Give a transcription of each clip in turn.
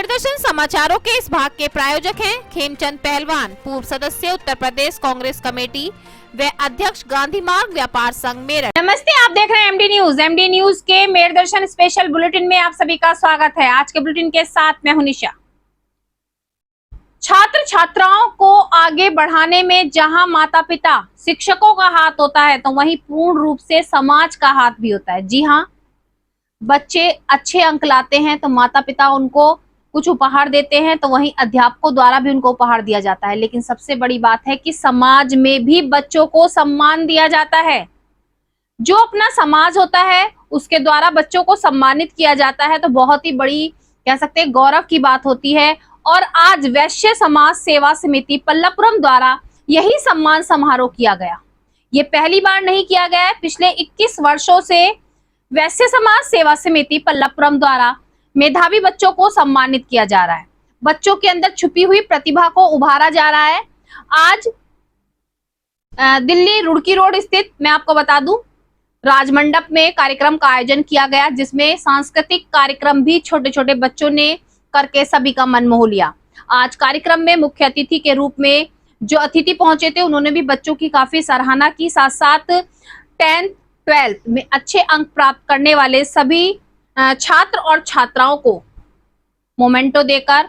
मेरदर्शन समाचारों के इस भाग के प्रायोजक हैं खेमचंद पहलवान, पूर्व सदस्य उत्तर प्रदेश कांग्रेस कमेटी व अध्यक्ष गांधी मार्ग व्यापार संघ मेरठ। नमस्ते, आप देख रहे हैं एमडी न्यूज। एमडी न्यूज के मेरदर्शन स्पेशल बुलेटिन में आप सभी का स्वागत है। आज के बुलेटिन के साथ मैं हूं निशा। छात्र छात्राओं को आगे बढ़ाने में जहां माता पिता शिक्षकों का हाथ होता है, तो वहीं पूर्ण रूप से समाज का हाथ भी होता है। जी हाँ, बच्चे अच्छे अंक लाते हैं तो माता पिता उनको कुछ उपहार देते हैं, तो वहीं अध्यापकों द्वारा भी उनको उपहार दिया जाता है। लेकिन सबसे बड़ी बात है कि समाज में भी बच्चों को सम्मान दिया जाता है। जो अपना समाज होता है उसके द्वारा बच्चों को सम्मानित किया जाता है, तो बहुत ही बड़ी कह सकते हैं गौरव की बात होती है। और आज वैश्य समाज सेवा समिति पल्लवपुरम द्वारा यही सम्मान समारोह किया गया। ये पहली बार नहीं किया गया है। पिछले 21 वर्षों से वैश्य समाज सेवा समिति पल्लवपुरम द्वारा मेधावी बच्चों को सम्मानित किया जा रहा है। बच्चों के अंदर छुपी हुई प्रतिभा को उभारा जा रहा है। आज दिल्ली रुड़की रोड स्थित, मैं आपको बता दूं, राजमंडप में कार्यक्रम का आयोजन किया गया, जिसमें सांस्कृतिक कार्यक्रम भी छोटे छोटे बच्चों ने करके सभी का मन मोह लिया। आज कार्यक्रम में मुख्य अतिथि के रूप में जो अतिथि पहुंचे थे, उन्होंने भी बच्चों की काफी सराहना की। साथ साथ 10th 12th में अच्छे अंक प्राप्त करने वाले सभी छात्र और छात्राओं को मोमेंटो देकर,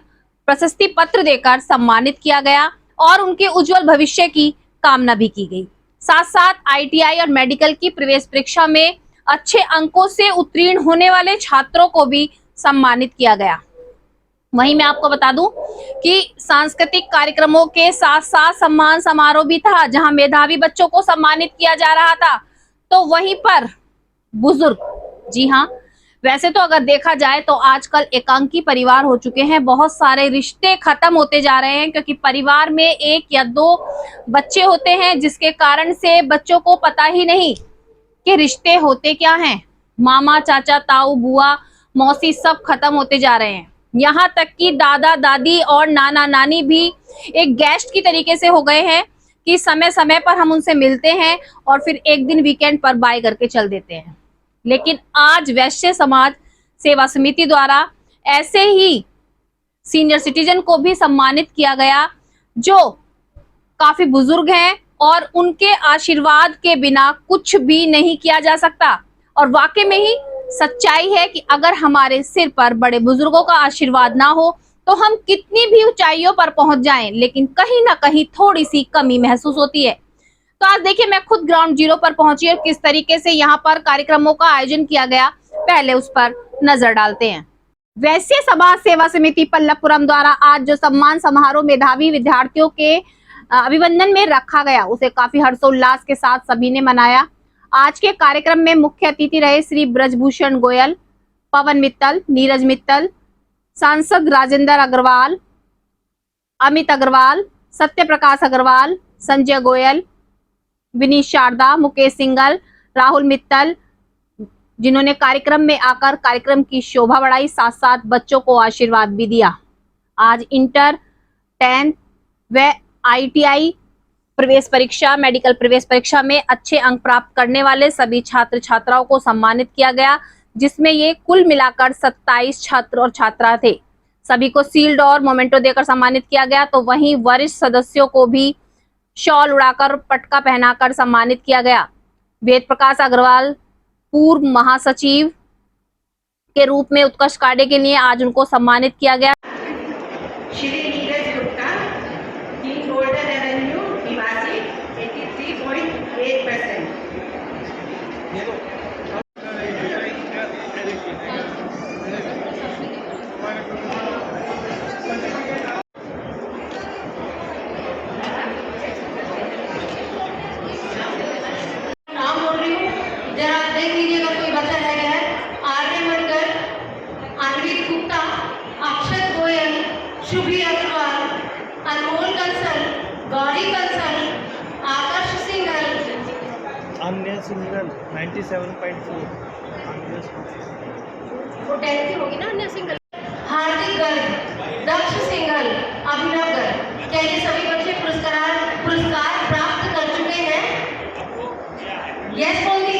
प्रशस्ति पत्र देकर सम्मानित किया गया और उनके उज्जवल भविष्य की कामना भी की गई। साथ साथ आईटीआई और मेडिकल की प्रवेश परीक्षा में अच्छे अंकों से उत्तीर्ण होने वाले छात्रों को भी सम्मानित किया गया। वहीं मैं आपको बता दूं कि सांस्कृतिक कार्यक्रमों के साथ साथ सम्मान समारोह भी था, जहां मेधावी बच्चों को सम्मानित किया जा रहा था। तो वहीं पर बुजुर्ग, जी हाँ, वैसे तो अगर देखा जाए तो आजकल एकांकी परिवार हो चुके हैं। बहुत सारे रिश्ते खत्म होते जा रहे हैं, क्योंकि परिवार में 1 या 2 बच्चे होते हैं, जिसके कारण से बच्चों को पता ही नहीं कि रिश्ते होते क्या हैं। मामा, चाचा, ताऊ, बुआ, मौसी सब खत्म होते जा रहे हैं। यहाँ तक कि दादा दादी और नाना नानी भी एक गेस्ट की तरीके से हो गए हैं कि समय समय पर हम उनसे मिलते हैं और फिर एक दिन वीकेंड पर बाय करके चल देते हैं। लेकिन आज वैश्य समाज सेवा समिति द्वारा ऐसे ही सीनियर सिटीजन को भी सम्मानित किया गया, जो काफी बुजुर्ग हैं और उनके आशीर्वाद के बिना कुछ भी नहीं किया जा सकता। और वाकई में ही सच्चाई है कि अगर हमारे सिर पर बड़े बुजुर्गों का आशीर्वाद ना हो तो हम कितनी भी ऊंचाइयों पर पहुंच जाएं, लेकिन कहीं ना कहीं थोड़ी सी कमी महसूस होती है। तो आज देखिए, मैं खुद ग्राउंड जीरो पर पहुंची और किस तरीके से यहाँ पर कार्यक्रमों का आयोजन किया गया, पहले उस पर नजर डालते हैं। वैश्य समाज सेवा समिति पल्लवपुरम द्वारा आज जो सम्मान समारोह मेधावी विद्यार्थियों के अभिनंदन में रखा गया, उसे काफी हर्षोल्लास के साथ सभी ने मनाया। आज के कार्यक्रम में मुख्य अतिथि रहे श्री ब्रजभूषण गोयल, पवन मित्तल, नीरज मित्तल, सांसद राजेंद्र अग्रवाल, अमित अग्रवाल, सत्य प्रकाश अग्रवाल, संजय गोयल, विनीत शारदा, मुकेश सिंगल, राहुल मित्तल, जिन्होंने कार्यक्रम में आकर कार्यक्रम की शोभा बढ़ाई, साथ साथ बच्चों को आशीर्वाद भी दिया। आज इंटर, 10th व आईटीआई प्रवेश परीक्षा, मेडिकल प्रवेश परीक्षा में अच्छे अंक प्राप्त करने वाले सभी छात्र छात्राओं को सम्मानित किया गया, जिसमें ये कुल मिलाकर 27 छात्र और छात्रा थे। सभी को सील्ड और मोमेंटो देकर सम्मानित किया गया। तो वहीं वरिष्ठ सदस्यों को भी शॉल उड़ाकर, पटका पहनाकर सम्मानित किया गया। वेद प्रकाश अग्रवाल पूर्व महासचिव के रूप में उत्कर्ष कार्य के लिए आज उनको सम्मानित किया गया। Shri Neeraj Gupta, king golden Avenue निवासी, 83.8%। देख लीजिए अगर कोई बच्चा रह गया है। आर्यमनकर, अन्वित गुप्ता, अक्षत गोयल, शुभी अग्रवाल, अनमोल कंसल, गौरी कंसल, आकाश सिंगल, अन्य सिंगल 97.4। वो 10th की होगी ना अन्य सिंगल। हार्दिक गर्ग, दक्ष सिंगल, अभिनव गर्ग, क्या ये सभी बच्चे पुरस्कार प्राप्त कर चुके हैं? यस बोल दीजिए।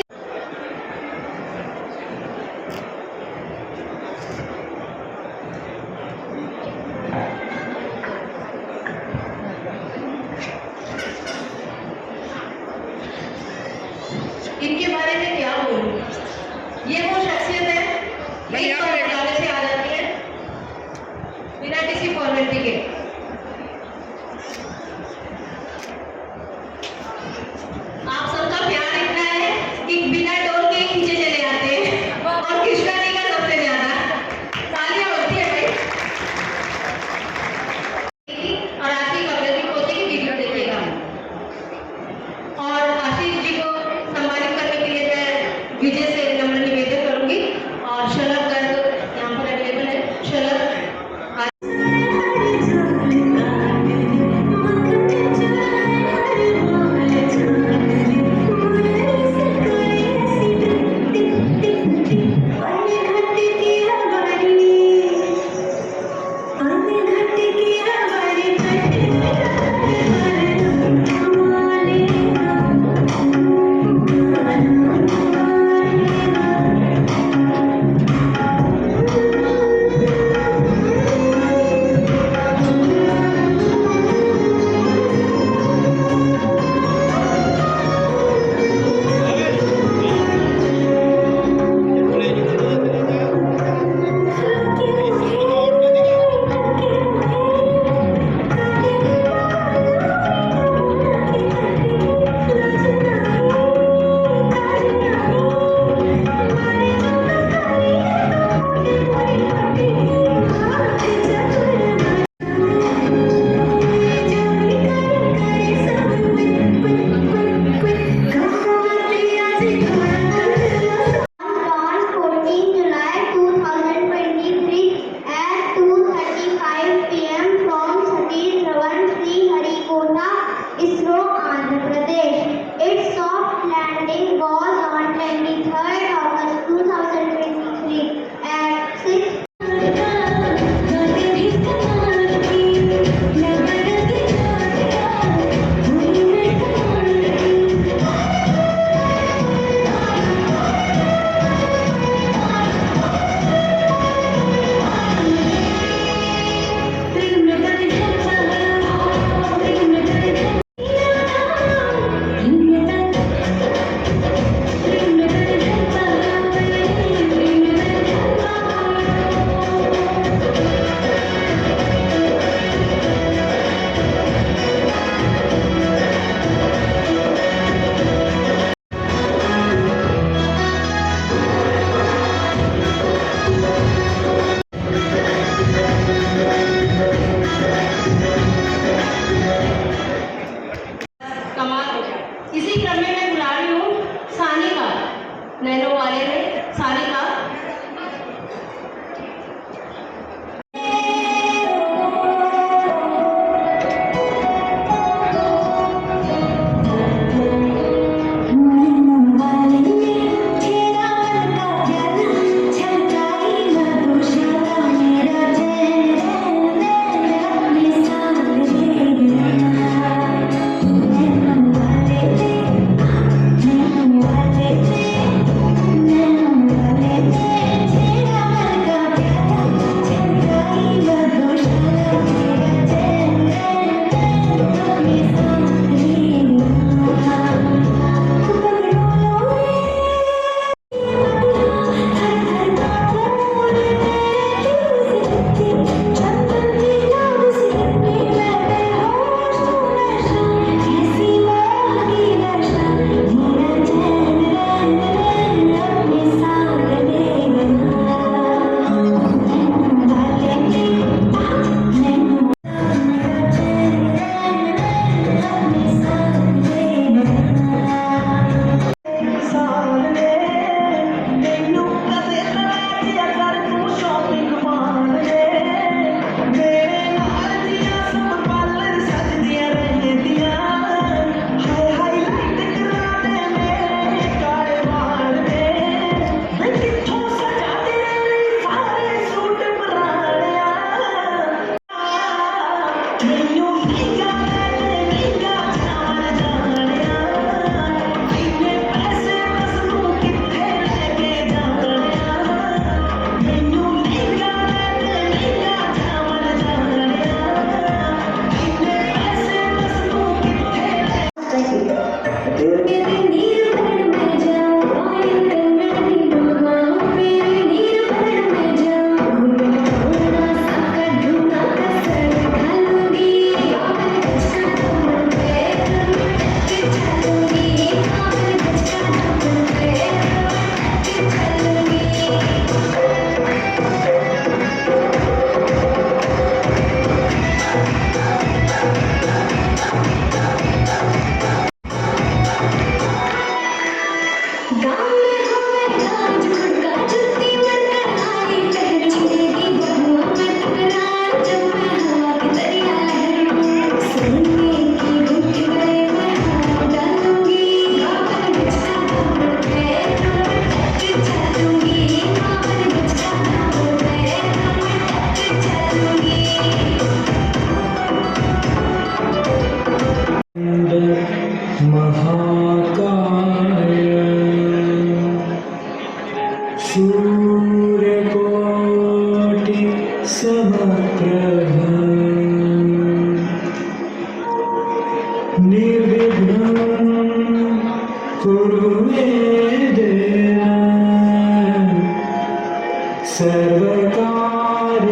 सर्वकारेषु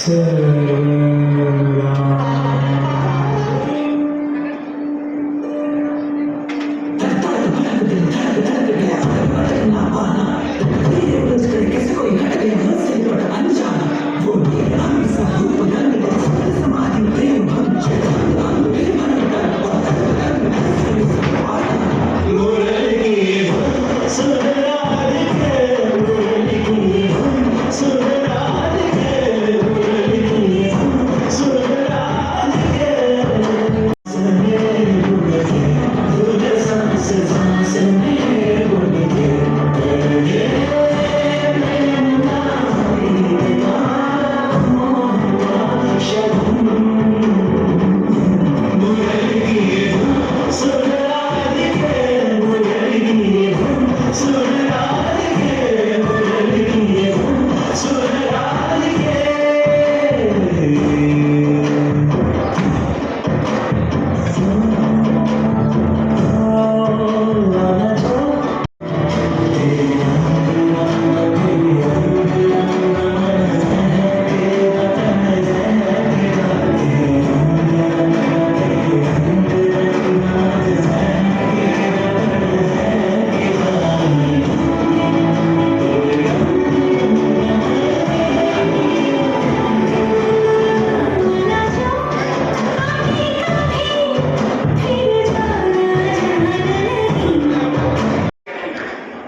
सर्वदा।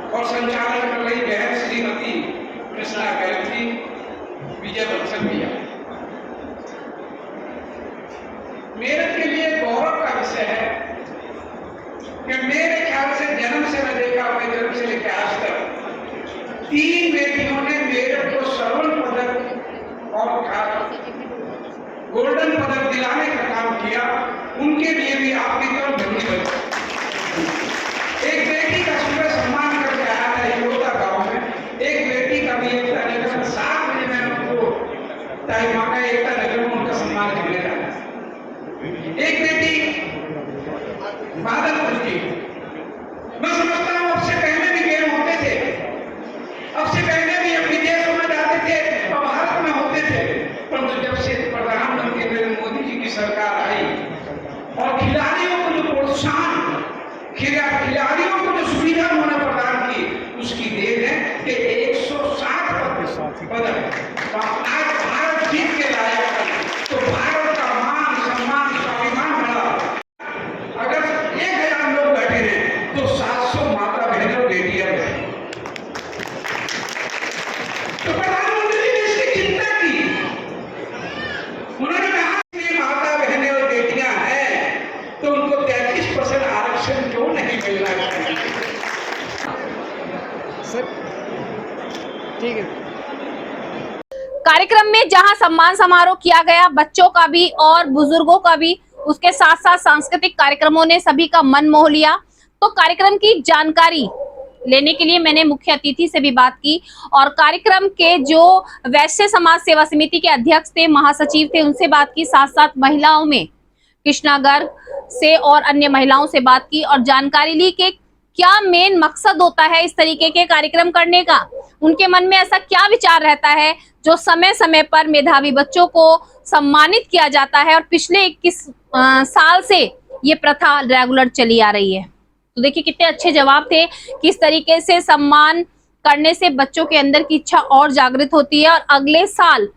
और संचालन कर रही बहन श्रीमती कृष्णा गायत्री विजय बच्चन भैया। मेरे के लिए गौरव का विषय है कि मेरे ख्याल से जन्म से मैं देखा, अपने जन्म से लेकर आज तक 3 बेटियों ने मेरे को स्वर्ण पदक और गोल्डन पदक दिलाने का काम किया। उनके लिए भी आपकी तरफ धन्यवाद। एक बेटी का सुबह सम्मान करके आया था योता गांव में। एक बेटी का भी एकता नगर में 7 बजे मैंने उनको ताई माँ का एकता नगर में उनका सम्मान करने जाना। एक बेटी बादलपुर की, मैं समझता हूँ अब से पहले भी गेम होते थे, अब से पहले भी विदेशों में जाते थे और भारत में होते थे, परंतु जब से प्रधानमंत्री नरेंद्र मोदी जी की सरकार आई और खिलाड़ियों को जो प्रोत्साहन, खिलाड़ियों को जो सुविधा उन्होंने प्रदान की, उसकी देन है कि 160 पदक आज भारत जीत के लाया। तो भारत का मान सम्मान स्वाभिमान बढ़ा। अगर 1000 लोग बैठे हैं तो 700 माता बहनें और बेटियां हैं। तो प्रधानमंत्री ने इसकी चिंता की। उन्होंने कहा कि माता बहनें और बेटियां हैं तो उनको 33% आरक्षण क्यों नहीं मिलना चाहिए। सर ठीक है। कार्यक्रम में जहां सम्मान समारोह किया गया, बच्चों का भी और बुजुर्गों का भी, उसके साथ साथ सांस्कृतिक कार्यक्रमों ने सभी का मन मोह लिया। तो कार्यक्रम की जानकारी लेने के लिए मैंने मुख्य अतिथि से भी बात की और कार्यक्रम के जो वैश्य समाज सेवा समिति के अध्यक्ष थे, महासचिव थे, उनसे बात की। साथ साथ महिलाओं में कृष्णा गर्ग से और अन्य महिलाओं से बात की और जानकारी ली कि क्या मेन मकसद होता है इस तरीके के कार्यक्रम करने का। उनके मन में ऐसा क्या विचार रहता है जो समय समय पर मेधावी बच्चों को सम्मानित किया जाता है और पिछले 21 साल से ये प्रथा रेगुलर चली आ रही है। तो देखिए कितने अच्छे जवाब थे। किस तरीके से सम्मान करने से बच्चों के अंदर की इच्छा और जागृत होती है और अगले साल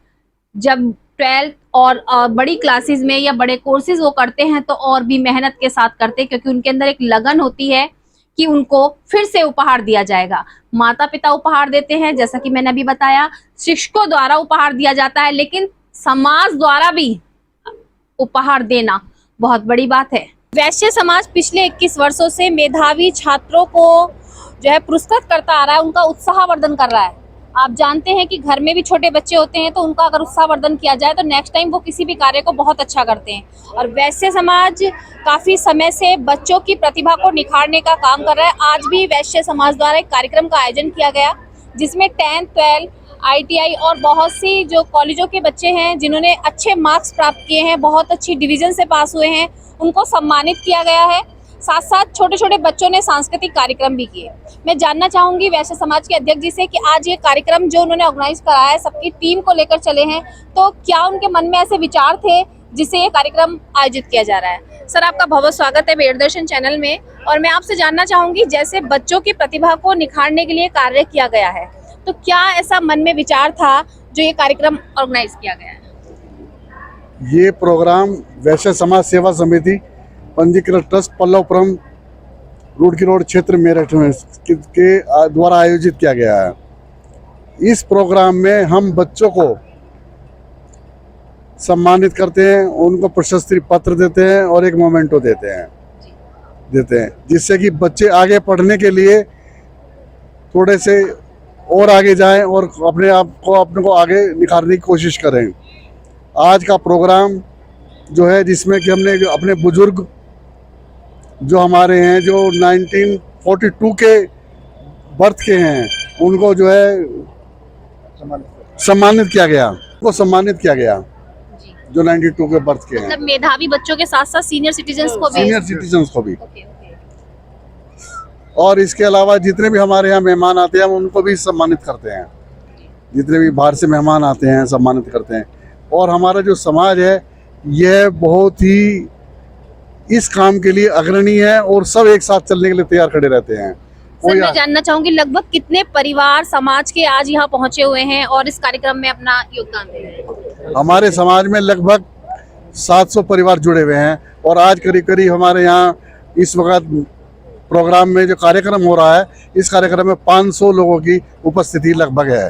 जब 12th और बड़ी क्लासेस में या बड़े कोर्सेज वो करते हैं तो और भी मेहनत के साथ करते हैं, क्योंकि उनके अंदर एक लगन होती है कि उनको फिर से उपहार दिया जाएगा। माता पिता उपहार देते हैं, जैसा कि मैंने अभी बताया, शिक्षकों द्वारा उपहार दिया जाता है, लेकिन समाज द्वारा भी उपहार देना बहुत बड़ी बात है। वैश्य समाज पिछले 21 वर्षों से मेधावी छात्रों को जो है पुरस्कृत करता आ रहा है, उनका उत्साहवर्धन कर रहा है। आप जानते हैं कि घर में भी छोटे बच्चे होते हैं तो उनका अगर उत्साहवर्धन किया जाए तो नेक्स्ट टाइम वो किसी भी कार्य को बहुत अच्छा करते हैं। और वैश्य समाज काफी समय से बच्चों की प्रतिभा को निखारने का काम कर रहा है। आज भी वैश्य समाज द्वारा एक कार्यक्रम का आयोजन किया गया जिसमें 10th, 12th, ITI और बहुत सी जो कॉलेजों के बच्चे हैं जिन्होंने अच्छे मार्क्स प्राप्त किए हैं, बहुत अच्छी डिवीजन से पास हुए हैं, उनको सम्मानित किया गया है। साथ साथ छोटे छोटे बच्चों ने सांस्कृतिक कार्यक्रम भी किए। मैं जानना चाहूंगी वैश्य समाज के अध्यक्ष जी से कि आज ये कार्यक्रम जो उन्होंने ऑर्गेनाइज कराया है, सबकी टीम को लेकर चले हैं, तो क्या उनके मन में ऐसे विचार थे जिससे ये कार्यक्रम आयोजित किया जा रहा है? सर, आपका बहुत बहुत स्वागत है बेरदर्शन चैनल में। और मैं आपसे जानना चाहूंगी, जैसे बच्चों की प्रतिभा को निखारने के लिए कार्य किया गया है, तो क्या ऐसा मन में विचार था जो ये कार्यक्रम ऑर्गेनाइज किया गया है? ये प्रोग्राम वैश्य समाज सेवा समिति पंजीकृत ट्रस्ट पल्लवपुरम रुड़की रोड क्षेत्र मेरठ में के द्वारा आयोजित किया गया है। इस प्रोग्राम में हम बच्चों को सम्मानित करते हैं, उनको प्रशस्ति पत्र देते हैं और एक मोमेंटो देते हैं जिससे कि बच्चे आगे पढ़ने के लिए थोड़े से और आगे जाएं और अपने को आगे निखारने की कोशिश करें। आज का प्रोग्राम जो है, जिसमें कि हमने अपने बुजुर्ग जो हमारे हैं, जो 1942 के बर्थ के हैं, उनको जो है सम्मानित किया गया जो 92 के बर्थ के हैं। मतलब मेधावी बच्चों के साथ साथ सीनियर सिटीजन्स को भी। और इसके अलावा जितने भी हमारे यहाँ मेहमान आते हैं, हम उनको भी सम्मानित करते हैं। जितने भी बाहर से मेहमान आते हैं, सम्मानित करते हैं। और हमारा जो समाज है, यह बहुत ही इस काम के लिए अग्रणी है और सब एक साथ चलने के लिए तैयार खड़े रहते हैं। सर, मैं जानना चाहूंगी लगभग कितने परिवार समाज के आज यहाँ पहुंचे हुए हैं और इस कार्यक्रम में अपना योगदान दे रहे हैं? हमारे समाज में लगभग 700 परिवार जुड़े हुए हैं और आज करीब हमारे यहाँ इस वक्त प्रोग्राम में जो कार्यक्रम हो रहा है, इस कार्यक्रम में 500 लोगों की उपस्थिति लगभग है।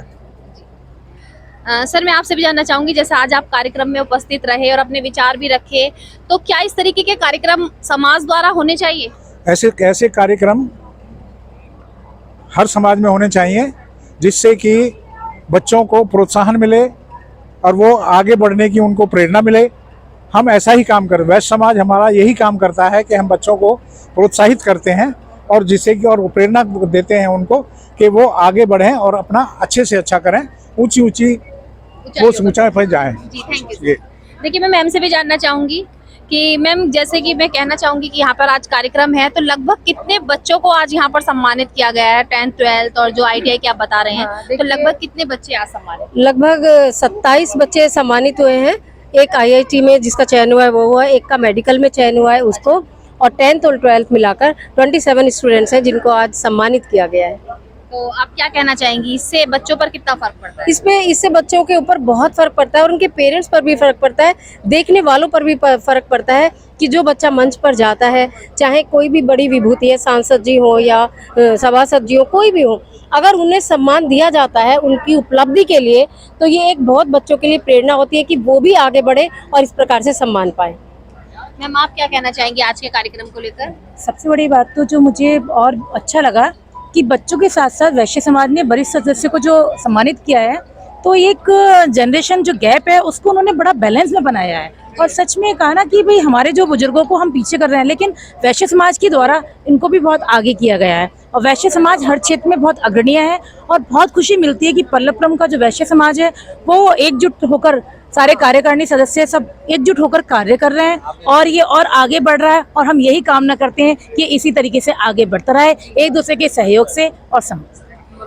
सर, मैं आपसे भी जानना चाहूंगी, जैसे आज आप कार्यक्रम में उपस्थित रहे और अपने विचार भी रखे, तो क्या इस तरीके के कार्यक्रम समाज द्वारा होने चाहिए? ऐसे कार्यक्रम हर समाज में होने चाहिए, जिससे कि बच्चों को प्रोत्साहन मिले और वो आगे बढ़ने की उनको प्रेरणा मिले। हम ऐसा ही काम करें। वैश्य समाज हमारा यही काम करता है कि हम बच्चों को प्रोत्साहित करते हैं और जिससे कि और प्रेरणा देते हैं उनको कि वो आगे बढ़ें और अपना अच्छे से अच्छा करें, ऊंची ऊंचाई पर जाएं। जी, थैंक यू। देखिए, मैं मैम से भी जानना चाहूंगी कि मैम, जैसे कि मैं कहना चाहूंगी कि यहाँ पर आज कार्यक्रम है, तो लगभग कितने बच्चों को आज यहाँ पर सम्मानित किया गया है? 10th 12th और जो ITI की आप बता रहे हैं, तो लगभग कितने बच्चे आज सम्मानित? लगभग 27 बच्चे सम्मानित हुए हैं। एक IIT में जिसका चयन हुआ है वो हुआ, एक का मेडिकल में चयन हुआ है उसको, और 10th और 12th मिलाकर 27 स्टूडेंट्स हैं जिनको आज सम्मानित किया गया है। तो आप क्या कहना चाहेंगी, इससे बच्चों पर कितना फर्क पड़ता है? इससे बच्चों के ऊपर बहुत फर्क पड़ता है और उनके पेरेंट्स पर भी फर्क पड़ता है, देखने वालों पर भी फर्क पड़ता है कि जो बच्चा मंच पर जाता है, चाहे कोई भी बड़ी विभूति है, सांसद जी हो या सभासद जी हो, कोई भी हो, अगर उन्हें सम्मान दिया जाता है उनकी उपलब्धि के लिए, तो ये एक बहुत बच्चों के लिए प्रेरणा होती है कि वो भी आगे बढ़े और इस प्रकार से सम्मान पाए। मैम, आप क्या कहना चाहेंगी आज के कार्यक्रम को लेकर? सबसे बड़ी बात तो जो मुझे और अच्छा लगा कि बच्चों के साथ साथ वैश्य समाज ने वरिष्ठ सदस्य को जो सम्मानित किया है, तो एक जनरेशन जो गैप है उसको उन्होंने बड़ा बैलेंस में बनाया है। और सच में कहा ना कि भाई हमारे जो बुजुर्गों को हम पीछे कर रहे हैं, लेकिन वैश्य समाज के द्वारा इनको भी बहुत आगे किया गया है और वैश्य समाज हर क्षेत्र में बहुत अग्रणीय है। और बहुत खुशी मिलती है कि पल्लवपुरम का जो वैश्य समाज है वो एकजुट होकर, सारे कार्यकारिणी सदस्य सब एकजुट होकर कार्य कर रहे हैं और ये और आगे बढ़ रहा है। और हम यही कामना करते हैं कि इसी तरीके से आगे बढ़ता रहे, एक दूसरे के सहयोग से और समझ।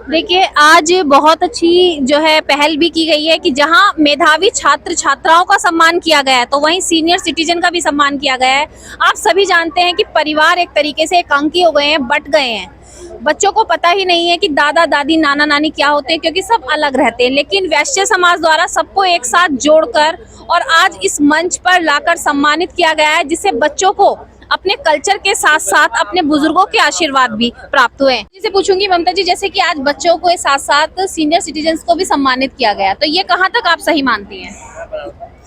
देखिए, आज बहुत अच्छी जो है पहल भी की गई है कि जहां मेधावी छात्र छात्राओं का सम्मान किया गया है, तो वहीं सीनियर सिटीजन का भी सम्मान किया गया है। आप सभी जानते हैं कि परिवार एक तरीके से एकांकी हो गए हैं, बट गए हैं। बच्चों को पता ही नहीं है कि दादा दादी नाना नानी क्या होते हैं, क्योंकि सब अलग रहते हैं। लेकिन वैश्य समाज द्वारा सबको एक साथ जोड़कर और आज इस मंच पर लाकर सम्मानित किया गया है, जिससे बच्चों को अपने कल्चर के साथ साथ अपने बुजुर्गों के आशीर्वाद भी प्राप्त हुए। जिसे पूछूंगी ममता जी, जैसे कि आज बच्चों को साथ साथ सीनियर सिटीजन्स को भी सम्मानित किया गया, तो ये कहाँ तक आप सही मानती हैं?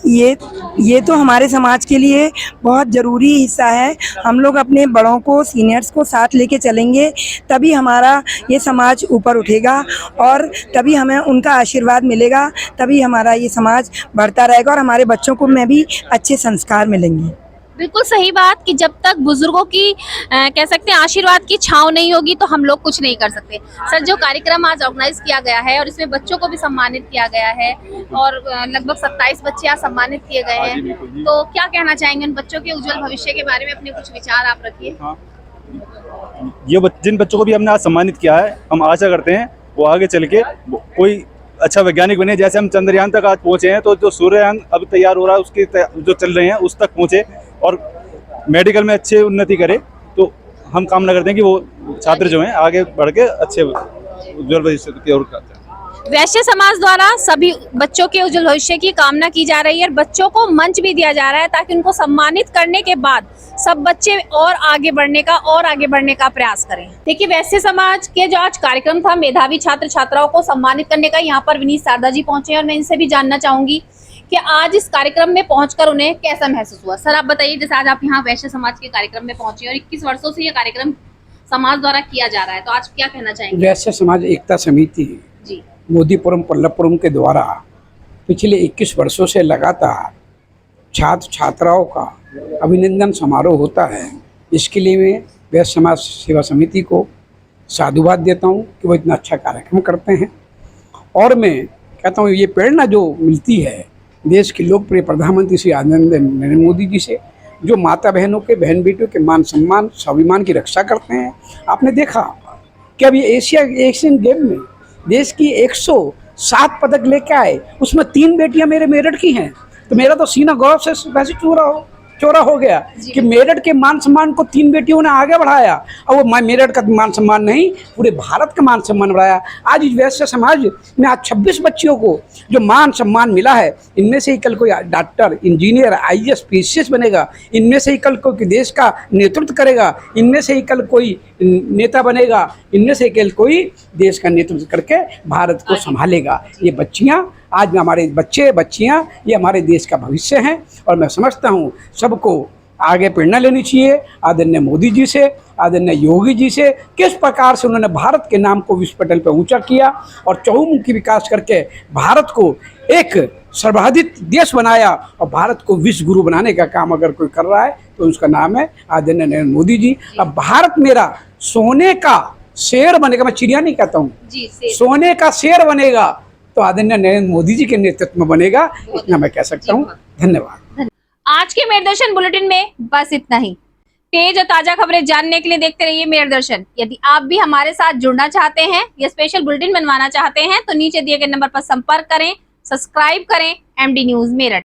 ये तो हमारे समाज के लिए बहुत ज़रूरी हिस्सा है। हम लोग अपने बड़ों को, सीनियर्स को साथ लेके चलेंगे, तभी हमारा ये समाज ऊपर उठेगा और तभी हमें उनका आशीर्वाद मिलेगा, तभी हमारा ये समाज बढ़ता रहेगा और हमारे बच्चों को में भी अच्छे संस्कार मिलेंगे। बिल्कुल सही बात कि जब तक बुजुर्गों की कह सकते हैं आशीर्वाद की छांव नहीं होगी तो हम लोग कुछ नहीं कर सकते। सर, जो कार्यक्रम आज ऑर्गेनाइज किया गया है और इसमें बच्चों को भी सम्मानित किया गया है और लगभग 27 बच्चे आज सम्मानित किए गए हैं, तो क्या कहना चाहेंगे उन बच्चों के उज्जवल भविष्य के बारे में? अपने कुछ विचार आप रखिए। जिन बच्चों को भी हमने आज सम्मानित किया है, हम आशा करते हैं वो आगे चल के कोई अच्छा वैज्ञानिक बने। जैसे हम चंद्रयान तक आज पहुँचे हैं, तो जो सूर्ययान अब तैयार हो रहा है उसकी जो चल रहे हैं उस तक पहुँचे और मेडिकल में अच्छे उन्नति करे। तो हम कामना करते हैं कि वो छात्र जो हैं आगे बढ़ के अच्छे उज्ज्वल भविष्य की ओर करते हैं। वैश्य समाज द्वारा सभी बच्चों के उज्जवल भविष्य की कामना की जा रही है और बच्चों को मंच भी दिया जा रहा है ताकि उनको सम्मानित करने के बाद सब बच्चे और आगे बढ़ने का प्रयास करें। देखिए, वैश्य समाज के जो आज कार्यक्रम था, मेधावी छात्र छात्राओं को सम्मानित करने का, यहाँ पर विनीत शारदा जी पहुंचे हैं और मैं इनसे भी जानना चाहूंगी कि आज इस कार्यक्रम में पहुंचकर उन्हें कैसा महसूस हुआ। सर, आप बताइए, जैसे आज आप यहाँ वैश्य समाज के कार्यक्रम में पहुंचे और 21 वर्षों से ये कार्यक्रम समाज द्वारा किया जा रहा है, तो आज क्या कहना चाहेंगे? वैश्य समाज एकता समिति जी मोदीपुरम पल्लवपुरम के द्वारा पिछले 21 वर्षों से लगातार छात्र छात्राओं का अभिनंदन समारोह होता है। इसके लिए मैं वैश्य समाज सेवा समिति को साधुवाद देता हूँ कि वो इतना अच्छा कार्यक्रम करते हैं। और मैं कहता हूँ, ये प्रेरणा जो मिलती है देश के लोकप्रिय प्रधानमंत्री श्री नरेंद्र मोदी जी से, जो माता बहनों के, बहन बेटियों के मान सम्मान स्वाभिमान की रक्षा करते हैं। आपने देखा कि अभी एशियन गेम में देश की 107 पदक लेके आए, उसमें 3 बेटियां मेरे मेरठ की हैं। तो मेरा तो सीना गौरव से वैसे चौरा हो गया कि मेरठ के मान सम्मान को 3 बेटियों ने आगे बढ़ाया। और वो मेरठ का मान सम्मान नहीं, पूरे भारत का मान सम्मान बढ़ाया। आज इस वैश्य समाज में आज 26 बच्चियों को जो मान सम्मान मिला है, इनमें से ही कल कोई डॉक्टर, इंजीनियर, IAS, PCS बनेगा। इनमें से ही कल कोई देश का नेतृत्व करेगा। इनमें से ही कल कोई नेता बनेगा। इनमें से कल कोई देश का नेतृत्व करके भारत को संभालेगा। ये बच्चियाँ, आज में हमारे बच्चे बच्चियाँ, ये हमारे देश का भविष्य हैं। और मैं समझता हूँ सबको आगे प्रेरणा लेनी चाहिए आदरणीय मोदी जी से, आदरणीय योगी जी से, किस प्रकार से उन्होंने भारत के नाम को विश्व पटल पर ऊंचा किया और चहुमुखी विकास करके भारत को एक सर्वाधिक देश बनाया। और भारत को विश्व गुरु बनाने का काम अगर कोई कर रहा है तो उसका नाम है आदरणीय नरेंद्र मोदी जी। अब भारत मेरा सोने का शेर बनेगा, मैं चिड़िया नहीं कहता हूँ, सोने का शेर बनेगा तो आदरणीय नरेंद्र मोदी जी के नेतृत्व में बनेगा, इतना मैं कह सकता हूँ। धन्यवाद। आज के मेरे दर्शन बुलेटिन में बस इतना ही। तेज और ताजा खबरें जानने के लिए देखते रहिए मेरे दर्शन। यदि आप भी हमारे साथ जुड़ना चाहते हैं या स्पेशल बुलेटिन बनवाना चाहते हैं तो नीचे दिए गए नंबर पर संपर्क करें, सब्सक्राइब करें MD न्यूज मेरठ।